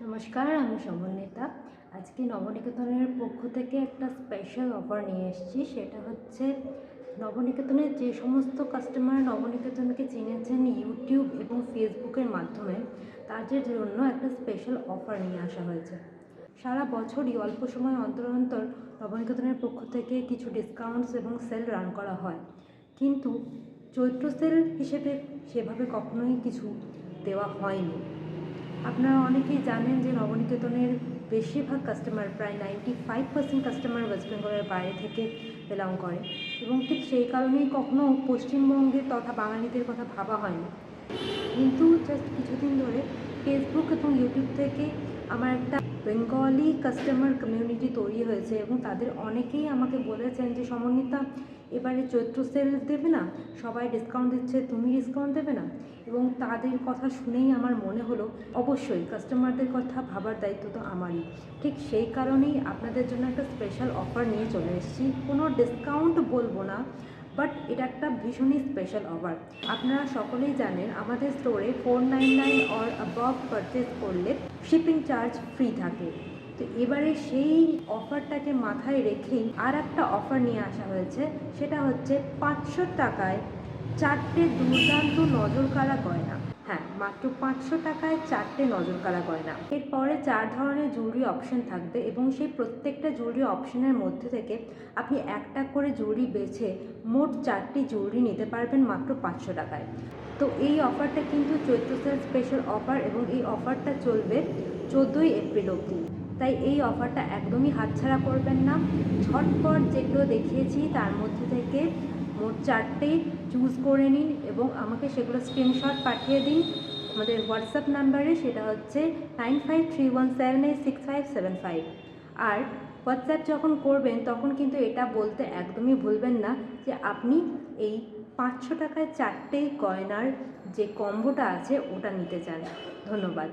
নমস্কার, আমি সমন্বিতা। আজকে নবনিকেতনের পক্ষ থেকে একটা স্পেশাল অফার নিয়ে এসেছি। সেটা হচ্ছে নবনিকেতনের যে সমস্ত কাস্টমার নবনিকেতনকে চিনেছেন ইউটিউব এবং ফেসবুকের মাধ্যমে, তাদের জন্য একটা স্পেশাল অফার নিয়ে আসা হয়েছে। সারা বছরই অল্প সময় অন্তর অন্তর নবনিকেতনের পক্ষ থেকে কিছু ডিসকাউন্টস এবং সেল রান করা হয়, কিন্তু চৈত্র সেল হিসেবে সেভাবে কখনোই কিছু দেওয়া হয়নি। আপনারা অনেকেই জানেন যে নবনিকেতনের বেশিরভাগ কাস্টমার, প্রায় 95% কাস্টমার ওয়েস্ট বেঙ্গলের বাইরে থেকে বিলং করে, এবং ঠিক সেই কারণেই কখনো পশ্চিমবঙ্গের তথা বাঙালিদের কথা ভাবা হয়নি। কিন্তু জাস্ট কিছুদিন ধরে ফেসবুক এবং ইউটিউব থেকে আমার একটা বেঙ্গলি কাস্টমার কমিউনিটি তৈরি হয়েছে, এবং তাদের অনেকেই আমাকে বলেছেন যে সমন্বিতা, এবারে চৈত্র সেল দেবে না, সবাই ডিসকাউন্ট দিচ্ছে, তুমি ডিসকাউন্ট দেবে না? এবং তাদের কথা শুনেই আমার মনে হলো অবশ্যই কাস্টমারদের কথা ভাবার দায়িত্ব তো আমারই। ঠিক সেই কারণেই আপনাদের জন্য একটা স্পেশাল অফার নিয়ে চলে এসেছি। কোনো ডিসকাউন্ট বলবো না, বাট এটা একটা ভীষণই স্পেশাল অফার। আপনারা সকলেই জানেন আমাদের স্টোরে 499 অর অ্যাবভ পারচেস করলে শিপিং চার্জ ফ্রি থাকে। তো এবারে সেই অফারটাকে মাথায় রেখেই আর একটা অফার নিয়ে আসা হয়েছে। সেটা হচ্ছে 500 টাকায় 4টে দুর্দান্ত নজরকাড়া গয়না। হ্যাঁ, মাত্র 500 টাকায় 4টে নজরকাড়া গয়না। এরপরে 4 ধরনের জুয়েলারি অপশন থাকবে, এবং সেই প্রত্যেকটা জুয়েলারি অপশনের মধ্যে থেকে আপনি একটা করে জুয়েলারি বেছে মোট 4টি জুয়েলারি নিতে পারবেন মাত্র 500 টাকায়। তো এই অফারটা কিন্তু চৈত্র সেল স্পেশাল অফার, এবং এই অফারটা চলবে 14ই এপ্রিল অবধি। তাই এই অফারটা একদমই হাতছাড়া করবেন না। ঝটপট যেগুলো দেখিয়েছি তার মধ্যে থেকে মোট 4টে চুজ করে নিন, এবং আমাকে সেগুলো স্ক্রিনশট পাঠিয়ে দিন আমাদের হোয়াটসঅ্যাপ নাম্বারে। সেটা হচ্ছে 9531786575। আর হোয়াটসঅ্যাপ যখন করবেন তখন কিন্তু এটা বলতে একদমই ভুলবেন না যে আপনি এই 500 টাকায় 4টে গয়নার যে কম্বোটা আছে ওটা নিতে চান। ধন্যবাদ।